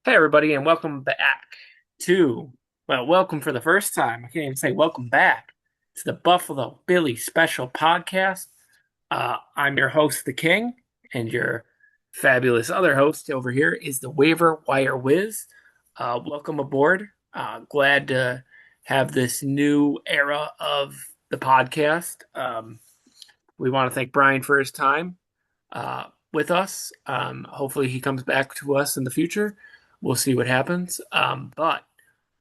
Hey, everybody, and welcome back welcome for the first time. I can't even say welcome back to the Buffalo Billy Special Podcast. I'm your host, The King, and your fabulous other host over here is the Waiver Wire Whiz. Welcome aboard. Glad to have this new era of the podcast. We want to thank Brian for his time with us. Hopefully, he comes back to us in the future. We'll see what happens. But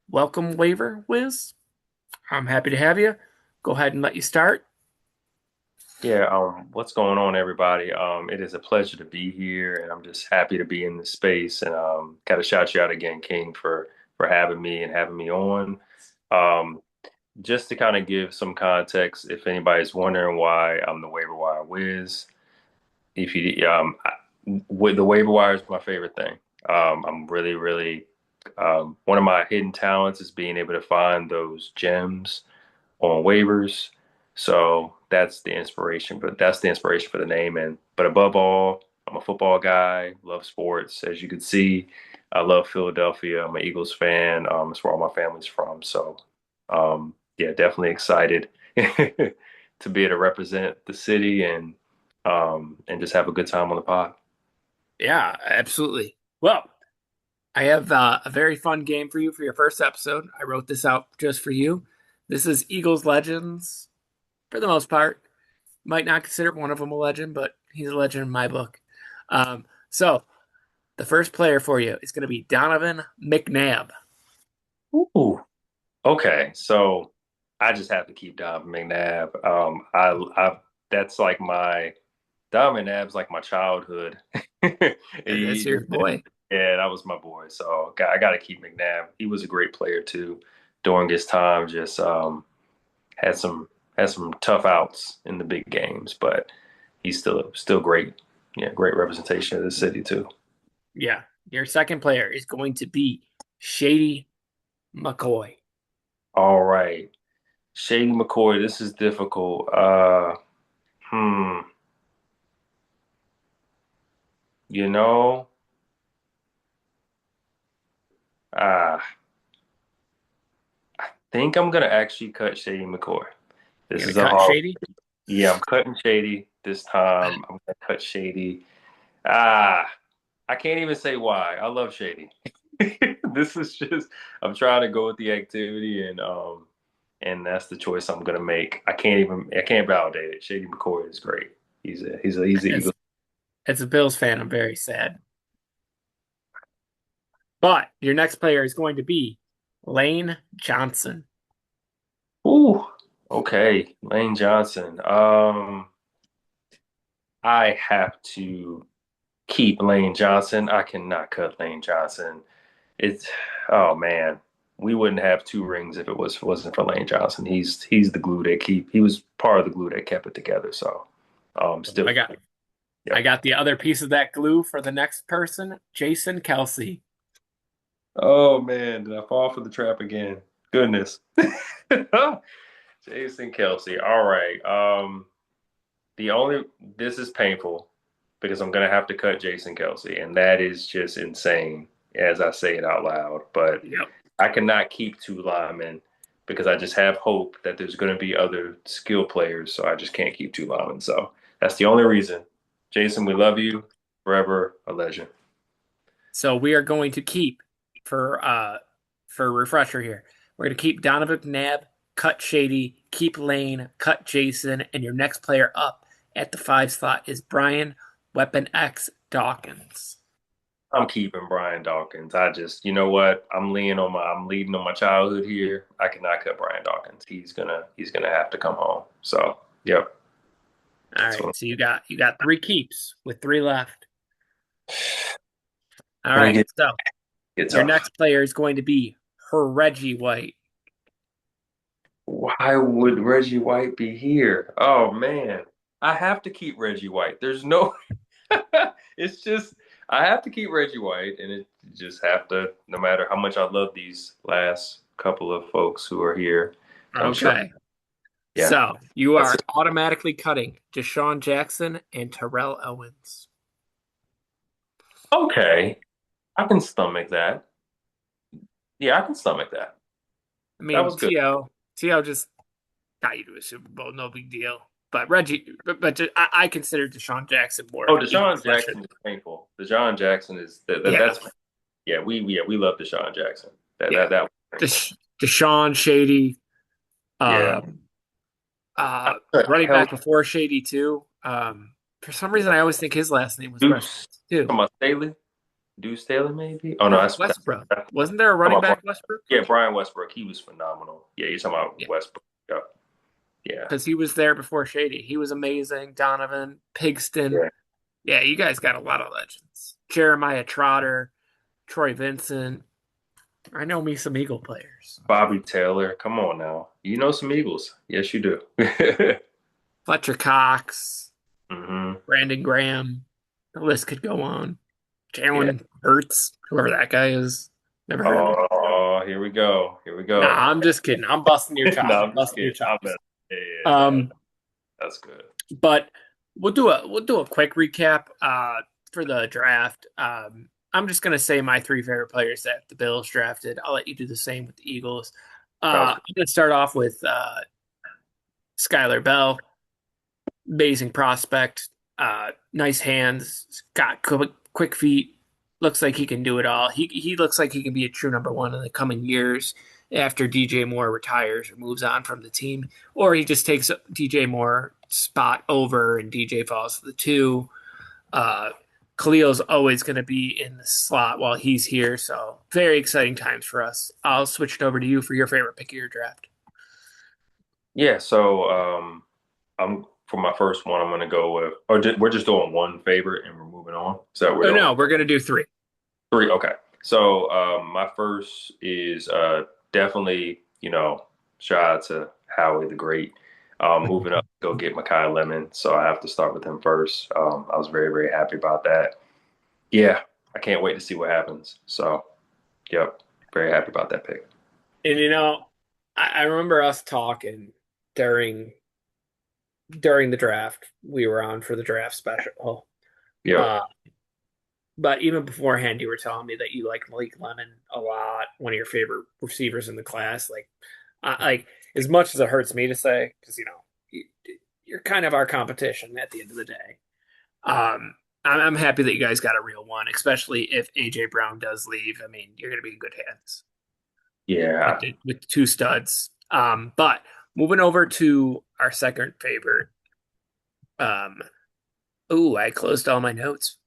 welcome, Waiver Wiz. I'm happy to have you. Go ahead and let you start. Yeah, what's going on, everybody? It is a pleasure to be here, and I'm just happy to be in this space. And got to shout you out again, King, for having me and having me on. Um, just to kind of give some context, if anybody's wondering why I'm the waiver wire whiz, if you with the waiver wire is my favorite thing. I'm really one of my hidden talents is being able to find those gems on waivers. So that's the inspiration for the name. But above all, I'm a football guy, love sports. As you can see, I love Philadelphia. I'm an Eagles fan. It's where all my family's from. So yeah, definitely excited to be able to represent the city and just have a good time on the pod. Yeah, absolutely. Well, I have a very fun game for you for your first episode. I wrote this out just for you. This is Eagles Legends for the most part. Might not consider one of them a legend, but he's a legend in my book. So the first player for you is going to be Donovan McNabb. Ooh. Okay, so I just have to keep Donovan McNabb. I that's like my Donovan McNabb's like my childhood. That's He, your boy. yeah, that was my boy. So I got to keep McNabb. He was a great player too during his time. Just had some had some tough outs in the big games, but he's still great. Yeah, great representation of the city too. Yeah. Your second player is going to be Shady McCoy. All right, Shady McCoy. This is difficult. Hmm. You know, I think I'm gonna actually cut Shady McCoy. You're This gonna is a cut hard. Shady? Yeah, I'm cutting Shady this time. I'm gonna cut Shady. Ah, I can't even say why. I love Shady. This is just I'm trying to go with the activity and that's the choice I'm gonna make. I can't validate it. Shady McCoy is great. He's an As Eagle. as a Bills fan, I'm very sad. But your next player is going to be Lane Johnson. Ooh, okay. Lane Johnson. I have to keep Lane Johnson. I cannot cut Lane Johnson. It's oh man, we wouldn't have two rings if it wasn't for Lane Johnson. He's the glue that keep. He was part of the glue that kept it together. So, still, I got I yep. got the other piece of that glue for the next person, Jason Kelsey. Oh man, did I fall for the trap again? Goodness. Jason Kelsey. All right. The only this is painful because I'm gonna have to cut Jason Kelsey, and that is just insane as I say it out loud. But Yep. I cannot keep two linemen because I just have hope that there's going to be other skill players. So I just can't keep two linemen. So that's the only reason. Jason, we love you. Forever a legend. So we are going to keep for a refresher here. We're going to keep Donovan McNabb, cut Shady, keep Lane, cut Jason, and your next player up at the 5 slot is Brian Weapon X Dawkins. I'm keeping Brian Dawkins. I just, you know what? I'm leading on my childhood here. I cannot cut Brian Dawkins. He's gonna have to come home. So, yep. All That's right, what so you got 3 keeps with 3 left. All I'm gonna right, so get your tough. next player is going to be her Reggie White. Why would Reggie White be here? Oh man. I have to keep Reggie White. There's no it's just I have to keep Reggie White, and it just have to. No matter how much I love these last couple of folks who are here, I'm sure. Okay, Yeah, so you that's are it. automatically cutting Deshaun Jackson and Terrell Owens. Okay, I can stomach that. Yeah, I can stomach that. I That mean, was good. T.O. just got you to a Super Bowl, no big deal. But I consider Deshaun Jackson more of Oh, an equal Deshaun question. Jackson is painful. Deshaun Jackson is Yeah, that's we love Deshaun Jackson. That yeah. that that was painful. Deshaun Shady, Yeah. um, running back Hell, before Shady too. For some reason, yeah. I always think his last name was Westbrook Deuce. too. Talking about Staley? Deuce Staley, maybe? Oh no, No, that's Westbrook. Wasn't there a talking running about back Westbrook? yeah, Brian Westbrook. He was phenomenal. Yeah, you're talking about Yeah, Westbrook. Yeah. Yeah. because he was there before Shady. He was amazing. Donovan, Pigston. Yeah. Yeah, you guys got a lot of legends. Jeremiah Trotter, Troy Vincent. I know me some Eagle players. Bobby Taylor. Come on now. You know some Eagles. Yes, you do. Fletcher Cox, hmm Brandon Graham. The list could go on. Yeah. Jalen Hurts, whoever that guy is. Never heard of him. Oh, here we go. Here we Nah, go. I'm just kidding. I'm busting your chops. No, I'm I'm just busting your kidding. I'm chops. messing. Yeah, no, Um, that's good. but we'll do a quick recap for the draft. I'm just gonna say my three favorite players that the Bills drafted. I'll let you do the same with the Eagles. Sounds I'm gonna start off with Skylar Bell, amazing prospect, nice hands, got quick feet, looks like he can do it all. He looks like he can be a true number one in the coming years after DJ Moore retires or moves on from the team, or he just takes DJ Moore spot over and DJ falls to the two. Uh, Khalil's always going to be in the slot while he's here, so very exciting times for us. I'll switch it over to you for your favorite pick of your draft. Yeah, so I'm for my first one. I'm gonna go with, we're just doing one favorite and we're moving on. Is that what we're Oh doing? no, we're going to do three. Three. Okay. So my first is definitely shout out to Howie the Great. Moving up, go get Makai Lemon. So I have to start with him first. I was very very happy about that. Yeah, I can't wait to see what happens. So yep, very happy about that pick. And I remember us talking during during the draft. We were on for the draft special. Yep. Uh, but even beforehand, you were telling me that you like Malik Lemon a lot, one of your favorite receivers in the class. Like as much as it hurts me to say, because you, you're kind of our competition at the end of the day. I'm happy that you guys got a real one, especially if AJ Brown does leave. I mean, you're going to be in good hands Yeah. with two studs. But moving over to our second favorite. Um, ooh, I closed all my notes.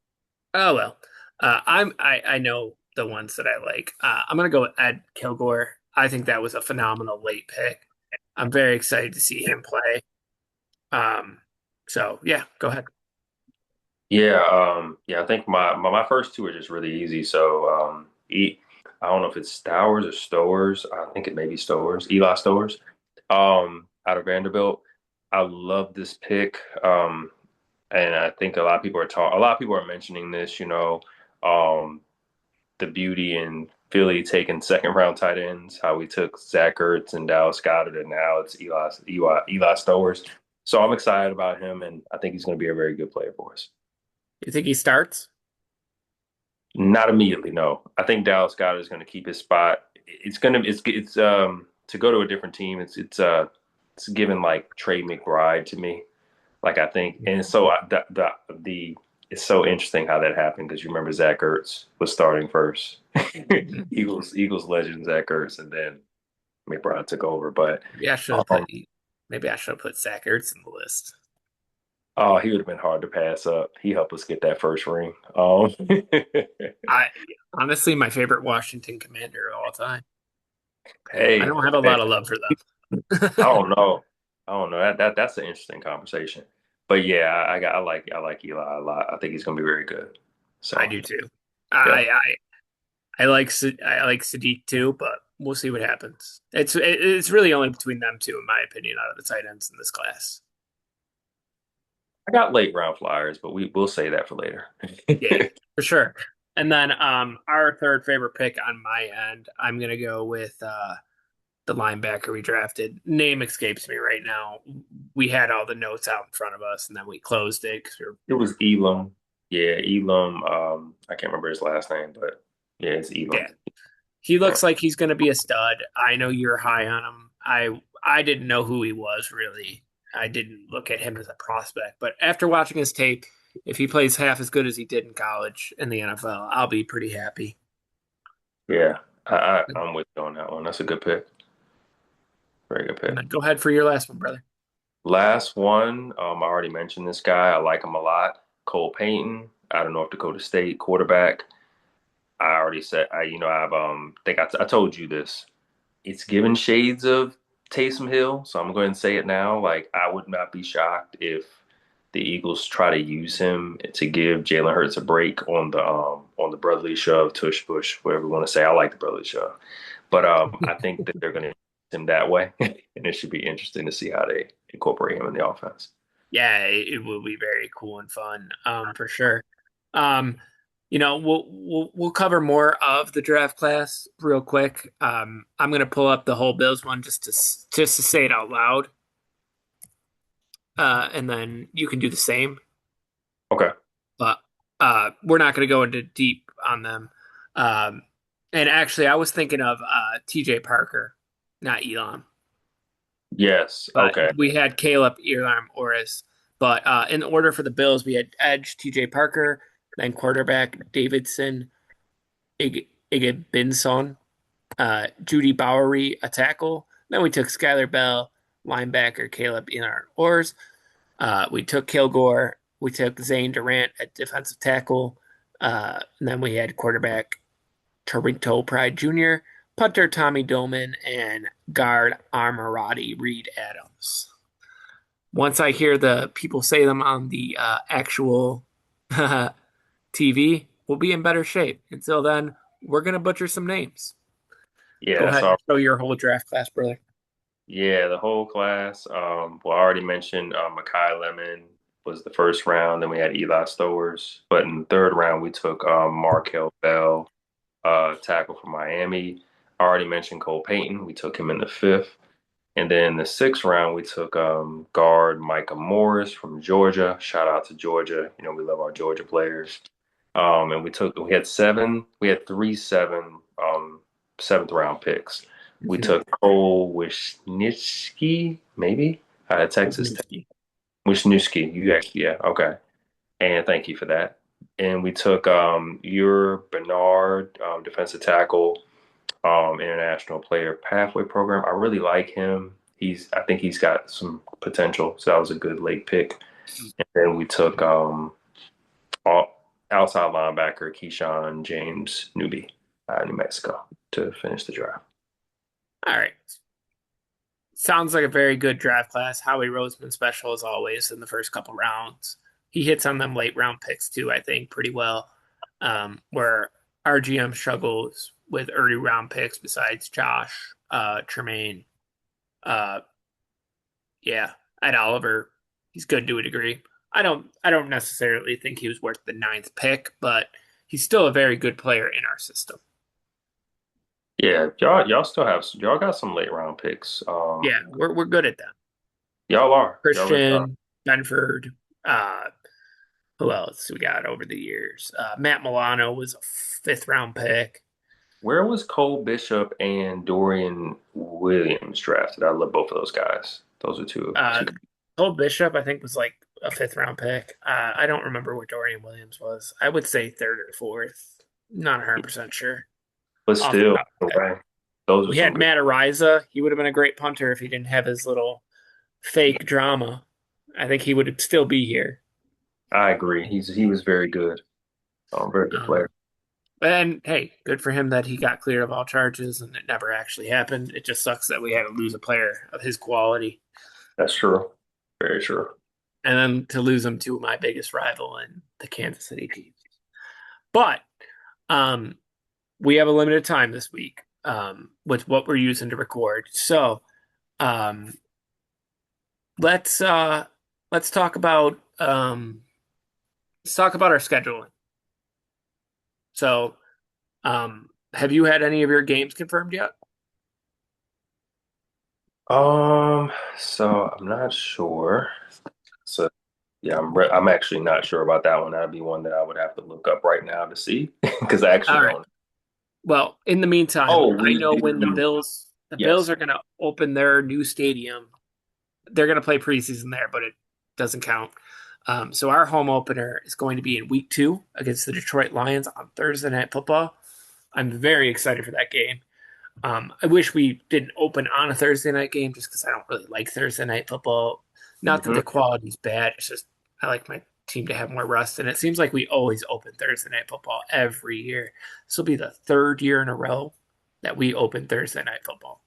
Oh well. I know the ones that I like. I'm gonna go with Ed Kilgore. I think that was a phenomenal late pick. I'm very excited to see him play. Um, so yeah, go ahead. Yeah. Yeah. I think my first two are just really easy. So I don't know if it's Stowers or Stowers. I think it may be Stowers. Eli Stowers. Out of Vanderbilt. I love this pick. And I think a lot of people are mentioning this, um, the beauty in Philly taking second round tight ends, how we took Zach Ertz and Dallas Goedert, and now it's Eli Stowers. So I'm excited about him, and I think he's going to be a very good player for us. You think he starts? Not immediately, no. I think Dallas Goedert is going to keep his spot. It's to go to a different team. It's given like Trey McBride to me. Like I think, and so the it's so interesting how that happened because you remember Zach Ertz was starting first, Eagles legend Zach Ertz, and then McBride took over. But Maybe I should have put um, maybe I should have put Zach Ertz in the list. oh, he would have been hard to pass up. He helped us get that first ring. I honestly my favorite Washington Commander of all time. I Hey, don't have a hey, lot of love for I them. don't know, I don't know that's an interesting conversation. But yeah, I like Eli a lot. I think he's gonna be very good. I So do too. yep. I like Sadiq too, but we'll see what happens. It's really only between them two, in my opinion, out of the tight ends in this class. I got late round flyers, but we'll say that for later. Yeah, for sure. And then our third favorite pick on my end, I'm gonna go with the linebacker we drafted. Name escapes me right now. We had all the notes out in front of us, and then we closed it because we It was Elam. Yeah, Elam. I can't remember his last name, but Yeah, it's Elam. Yeah, he Yeah. looks like he's going to be a stud. I know you're high on him. I didn't know who he was really. I didn't look at him as a prospect, but after watching his tape, if he plays half as good as he did in college in the NFL, I'll be pretty happy. Yeah, I'm with you on that one. That's a good pick. Very good And pick. then go ahead for your last one, brother. Last one, I already mentioned this guy. I like him a lot. Cole Payton out of North Dakota State, quarterback. I already said, I've think I told you this. It's given shades of Taysom Hill, so I'm going to say it now. Like I would not be shocked if the Eagles try to use him to give Jalen Hurts a break on the brotherly shove, tush push, whatever you want to say. I like the brotherly shove, but I think that they're going to use him that way, and it should be interesting to see how they incorporate him in the offense. Yeah, it will be very cool and fun, for sure. Um, we'll cover more of the draft class real quick. I'm gonna pull up the whole Bills one just to say it out loud, and then you can do the same. Okay. But we're not gonna go into deep on them. Um, and actually, I was thinking of T.J. Parker, not Elam. Yes. But Okay. we had Caleb Elam Orris. But in order for the Bills, we had Edge, TJ Parker, then quarterback Davidson Igbinson, Judy Bowery, a tackle. Then we took Skylar Bell, linebacker Caleb Elam Orris. We took Kilgore. We took Zane Durant at defensive tackle. And then we had quarterback Toronto Pride Jr., punter Tommy Doman, and guard Armorati Reed Adams. Once I hear the people say them on the actual TV, we'll be in better shape. Until then, we're going to butcher some names. Yeah, Go that's ahead and all. show your whole draft class, brother. Yeah, the whole class. Well, I already mentioned Makai Lemon was the first round. Then we had Eli Stowers. But in the third round, we took Markel Bell, tackle from Miami. I already mentioned Cole Payton. We took him in the fifth. And then the sixth round, we took guard Micah Morris from Georgia. Shout out to Georgia. You know, we love our Georgia players. And we had three seventh round picks. We Mhm. took Cole Wisniewski, maybe out of Texas Tech. Wisniewski. Wisniewski, you actually, yeah, okay. And thank you for that. And we took your Bernard, defensive tackle, international player pathway program. I really like him. I think he's got some potential. So that was a good late pick. And then we took outside linebacker Keyshawn James Newby out of New Mexico to finish the draft. All right. Sounds like a very good draft class. Howie Roseman special as always in the first couple rounds. He hits on them late round picks too, I think, pretty well. Where RGM struggles with early round picks besides Josh, Tremaine, uh, yeah, Ed Oliver, he's good to a degree. I don't necessarily think he was worth the ninth pick, but he's still a very good player in our system. Yeah, y'all got some late round picks. Yeah, we're good at that. Y'all really are. Christian, Benford, uh, who else we got over the years? Matt Milano was a fifth round pick. Where was Cole Bishop and Dorian Williams drafted? I love both of those guys. Those are Uh, two, Cole Bishop, I think, was like a fifth round pick. I don't remember what Dorian Williams was. I would say third or fourth. Not 100% sure. but Off the still, top of no my head. way. Those are We some had good. Matt Ariza. He would have been a great punter if he didn't have his little fake drama. I think he would still be here. I agree. He was very good. Very good Um, player. and hey, good for him that he got cleared of all charges and it never actually happened. It just sucks that we had to lose a player of his quality That's true. Very true. and then to lose him to my biggest rival in the Kansas City Chiefs. But um, we have a limited time this week with what we're using to record. So um, let's uh, let's talk about our scheduling. So, have you had any of your games confirmed yet? So I'm not sure. So yeah, I'm actually not sure about that one. That'd be one that I would have to look up right now to see because I actually All right. don't. Well, in the meantime, Oh, I we know when the do. Bills Yes. are going to open their new stadium. They're going to play preseason there, but it doesn't count. So our home opener is going to be in week 2 against the Detroit Lions on Thursday Night Football. I'm very excited for that game. I wish we didn't open on a Thursday night game just because I don't really like Thursday night football. Not that Hmm. the quality's bad. It's just I like my team to have more rust. And it seems like we always open Thursday night football every year. This will be the third year in a row that we open Thursday night football.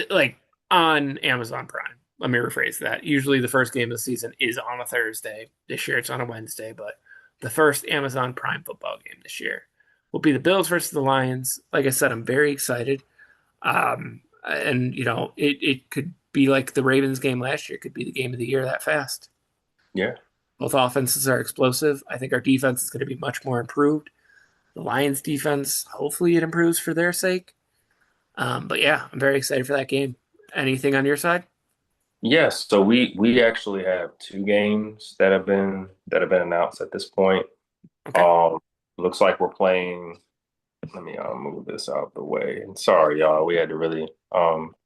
Like on Amazon Prime. Let me rephrase that. Usually the first game of the season is on a Thursday. This year it's on a Wednesday, but the first Amazon Prime football game this year will be the Bills versus the Lions. Like I said, I'm very excited. And it could be like the Ravens game last year. It could be the game of the year that fast. Yeah. Both offenses are explosive. I think our defense is going to be much more improved. The Lions defense, hopefully it improves for their sake. But yeah, I'm very excited for that game. Anything on your side? Yes. So we actually have two games that have been announced at this point. Okay. Um, looks like we're playing. Let me move this out of the way. And sorry, y'all. We had to really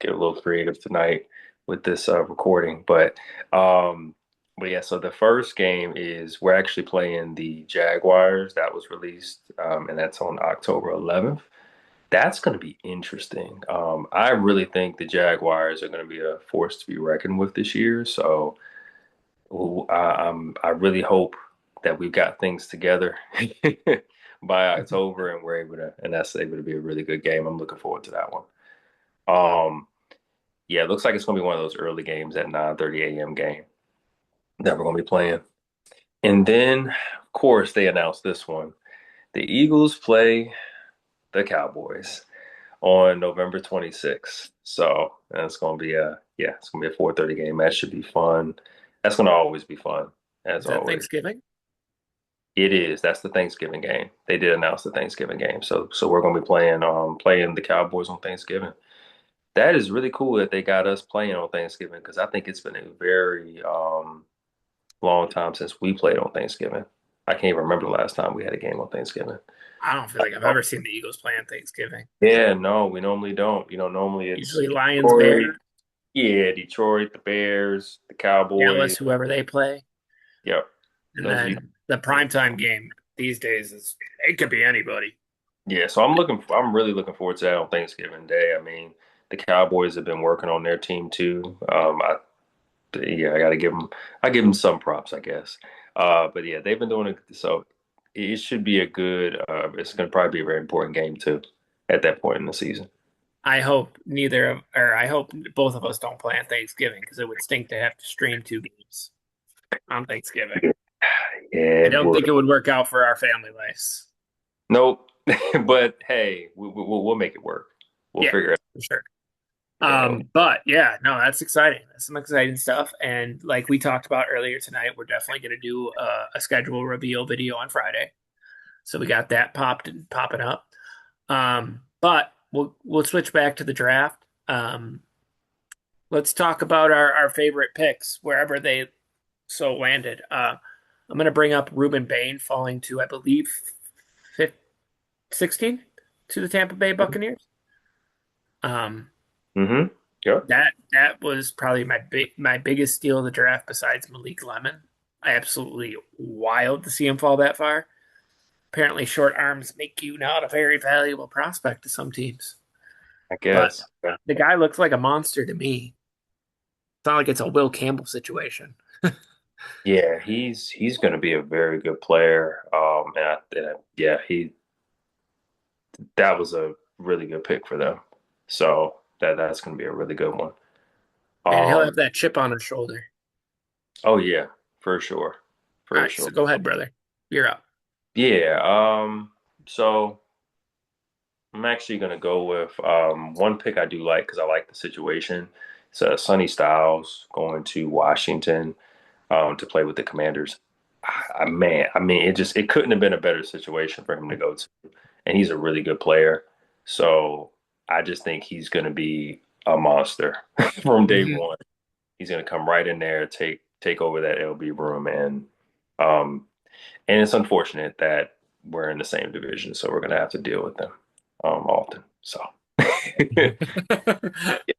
get a little creative tonight with this recording. But yeah, so the first game is we're actually playing the Jaguars. That was released, and that's on October 11th. That's going to be interesting. I really think the Jaguars are going to be a force to be reckoned with this year. So I really hope that we've got things together by October and we're able to, and that's able to be a really good game. I'm looking forward to that one. Um, yeah, it looks like it's going to be one of those early games at 9:30 a.m. game that we're going to be playing. And then, of course, they announced this one. The Eagles play the Cowboys on November 26th. So that's going to be it's going to be a 4:30 game. That should be fun. That's going to always be fun, as Is that always. Thanksgiving? It is. That's the Thanksgiving game. They did announce the Thanksgiving game. So we're going to be playing the Cowboys on Thanksgiving. That is really cool that they got us playing on Thanksgiving because I think it's been a very long time since we played on Thanksgiving. I can't even remember the last time we had a game on Thanksgiving. I don't feel like I've ever seen the Eagles play on Thanksgiving. Yeah, no, we normally don't. Normally it's Usually Lions, Detroit. Bears, Yeah, Detroit, the Bears, the Dallas, Cowboys. whoever they play. Yep. And Those are then the primetime game these days is it could be anybody. Yeah, so I'm really looking forward to that on Thanksgiving Day. I mean, the Cowboys have been working on their team too. I got to give them some props, I guess. But yeah, they've been doing it. So it should be a good, it's going to probably be a very important game too at that point in the season. I hope both of us don't play on Thanksgiving because it would stink to have to stream 2 games on Thanksgiving. Yeah, I it don't would. think it would work out for our family lives. Nope. But hey, we'll make it work. We'll Yeah, figure it for sure. out. Yeah. But yeah, no, that's exciting. That's some exciting stuff. And like we talked about earlier tonight, we're definitely going to do a schedule reveal video on Friday. So we got that popping up. But we'll switch back to the draft. Let's talk about our favorite picks wherever they so landed. I'm going to bring up Ruben Bain falling to I believe 16 to the Tampa Bay Buccaneers. Um, Mm-hmm. Yep. that was probably my biggest steal of the draft besides Malik Lemon. I absolutely wild to see him fall that far. Apparently, short arms make you not a very valuable prospect to some teams. I But guess. Yeah. the guy looks like a monster to me. It's not like it's a Will Campbell situation. Yeah, he's going to be a very good player. Yeah, he that was a really good pick for them. So that's going to be a really good one. And he'll have Um, that chip on his shoulder. oh yeah, for sure, All for right, so sure. go ahead, brother. You're up. Yeah. So I'm actually going to go with one pick I do like because I like the situation. It's Sonny Styles going to Washington to play with the Commanders. Man, I mean, it couldn't have been a better situation for him to go to, and he's a really good player. So I just think he's going to be a monster from day Mhm. one. He's going to come right in there, take over that LB room, um, and it's unfortunate that we're in the same division, so we're gonna have to deal with them often. So that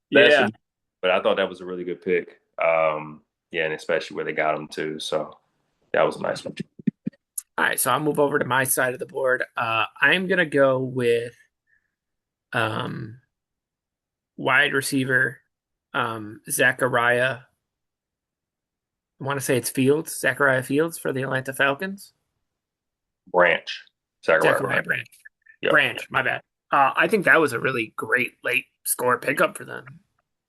Yeah. should. But I thought that was a really good pick. Yeah, and especially where they got him too. So that was a nice one. All right, so I'll move over to my side of the board. I'm gonna go with um, wide receiver Zachariah. I want to say it's Fields, Zachariah Fields for the Atlanta Falcons. Branch, Zachariah Zachariah Branch. Branch. Yep. Branch, my bad. I think that was a really great late score pickup for them.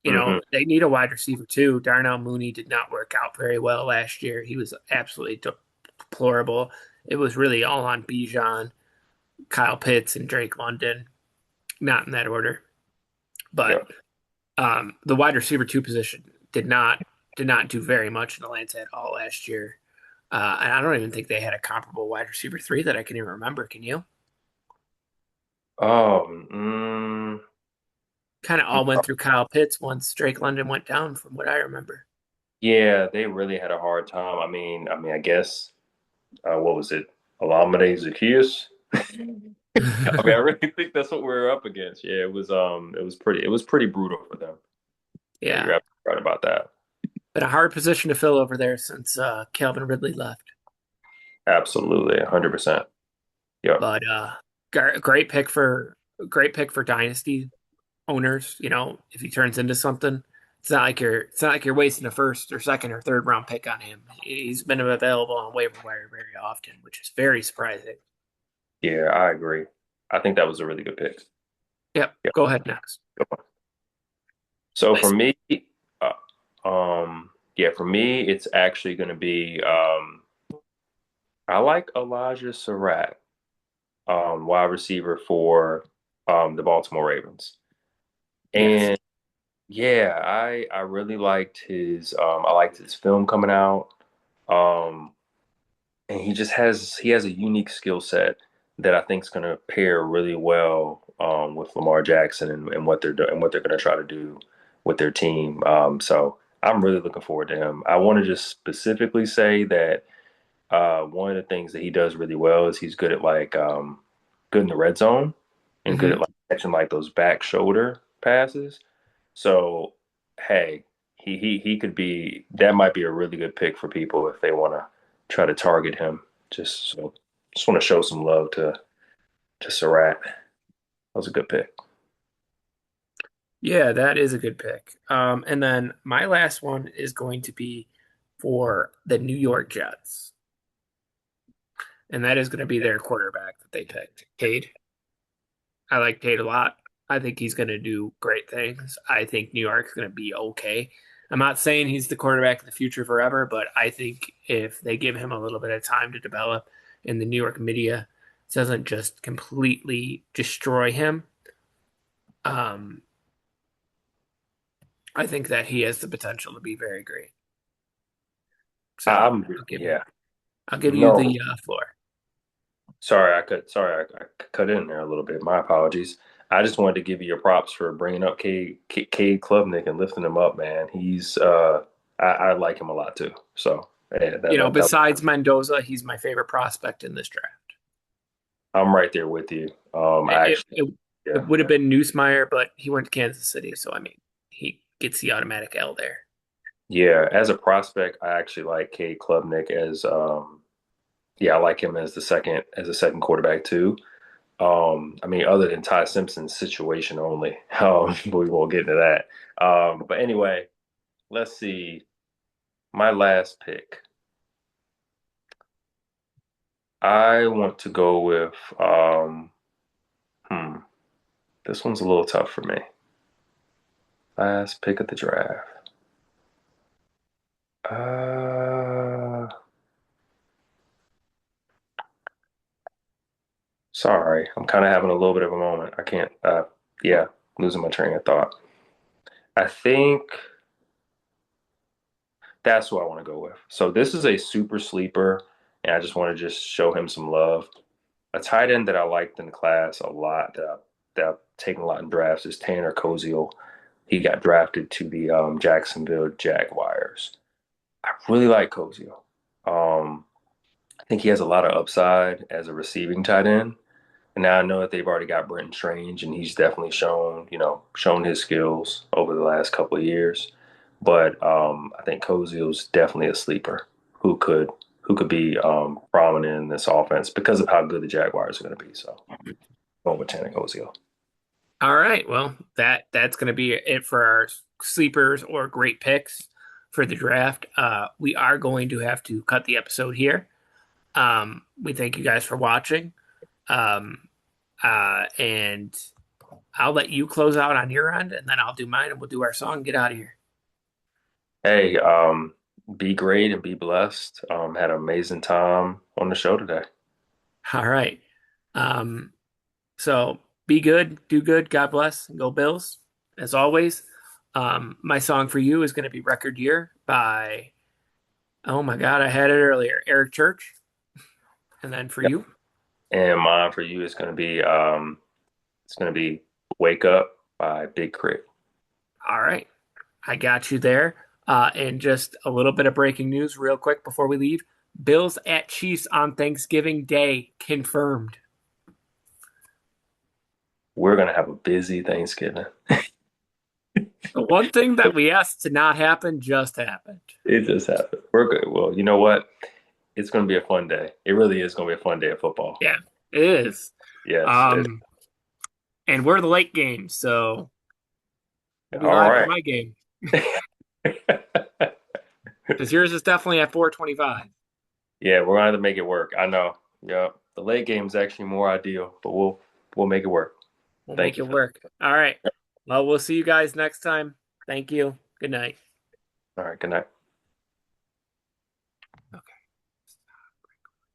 You Hmm. know, they need a wide receiver too. Darnell Mooney did not work out very well last year. He was absolutely deplorable. It was really all on Bijan, Kyle Pitts, and Drake London. Not in that order, but Yep. the wide receiver two position did not do very much in Atlanta at all last year. And I don't even think they had a comparable wide receiver three that I can even remember. Can you? Oh, Kind of all went through Kyle Pitts once Drake London went down, from what I remember. yeah, they really had a hard time. I guess what was it? Alameda Zacchaeus. I really think that's what we were up against. Yeah, it was pretty brutal for them. Yeah, Yeah, you're absolutely right about that. been a hard position to fill over there since Calvin Ridley left. Absolutely, 100%. Yep. But great pick for dynasty owners. You know, if he turns into something, it's not like you're wasting a first or second or third round pick on him. He's been available on waiver wire very often, which is very surprising. Yeah, I agree. I think that was a really good pick. Yep. Yep. Go ahead next. So for Nice. me, yeah, for me, it's actually going to be I like Elijah Surratt, wide receiver for the Baltimore Ravens. Yes. And yeah, I really liked his film coming out. Um, and he has a unique skill set that I think is going to pair really well with Lamar Jackson and what they're doing and what they're going to try to do with their team. So I'm really looking forward to him. I want to just specifically say that one of the things that he does really well is he's good at good in the red zone and good Hmm. at like catching like those back shoulder passes. So hey, he could be that might be a really good pick for people if they want to try to target him. Just want to show some love to Surratt. That was a good pick. Yeah, that is a good pick. And then my last one is going to be for the New York Jets, and that is going to be their quarterback that they picked, Cade. I like Cade a lot. I think he's going to do great things. I think New York's going to be okay. I'm not saying he's the quarterback of the future forever, but I think if they give him a little bit of time to develop and the New York media doesn't just completely destroy him, um, I think that he has the potential to be very great. So I'll give you, Yeah. I'll give you No, the floor. sorry, I cut in there a little bit. My apologies. I just wanted to give you your props for bringing up Cade Klubnik and lifting him up, man. I like him a lot too. So yeah, Besides Mendoza, he's my favorite prospect in this draft. I'm right there with you. I It, actually, it, yeah, it would have been Newsmeyer, but he went to Kansas City, so I mean, he gets the automatic L there. yeah. As a prospect, I actually like Cade Klubnik as, yeah, I like him as the second quarterback too. Other than Ty Simpson's situation only, but we won't get into that. But anyway, let's see. My last pick. I want to go with, hmm, this one's a little tough for me. Last pick of the draft. Uh, Sorry, I'm kind of having a little bit of a moment. I can't, yeah, losing my train of thought. I think that's who I want to go with. So this is a super sleeper, and I just want to just show him some love. A tight end that I liked in the class a lot, that I've taken a lot in drafts is Tanner Koziel. He got drafted to the Jacksonville Jaguars. I really like Koziel. Um, I think he has a lot of upside as a receiving tight end. And now I know that they've already got Brenton Strange, and he's definitely shown his skills over the last couple of years. But I think Kozil's definitely a sleeper who could who could be prominent in this offense because of how good the Jaguars are going to be. So going with Tanner Kozil. All right. Well, that's going to be it for our sleepers or great picks for the draft. We are going to have to cut the episode here. We thank you guys for watching. Um, and I'll let you close out on your end, and then I'll do mine, and we'll do our song and get out of here. Hey, be great and be blessed. Had an amazing time on the show today. All right. Um, so be good, do good, God bless, and go Bills. As always, my song for you is going to be Record Year by, oh my God, I had it earlier, Eric Church. And then for Yep. you, And mine for you is going to be Wake Up by Big Crit. all right, I got you there. And just a little bit of breaking news, real quick before we leave. Bills at Chiefs on Thanksgiving Day confirmed. We're going to have a busy Thanksgiving. The one thing that we asked to not happen just happened. It just happened. We're good. Well, you know what? It's going to be a fun day. It really is going to be a fun day of football. Yeah, it is. Yes. Um, and we're the late game, so we'll be All live for right. my game because yours is definitely at 4:25. Yeah, we're going to have to make it work. I know. Yeah. The late game is actually more ideal, but we'll make it work. We'll make Thank it you. work. All right. Well, we'll see you guys next time. Thank you. Good night. All right. Good night.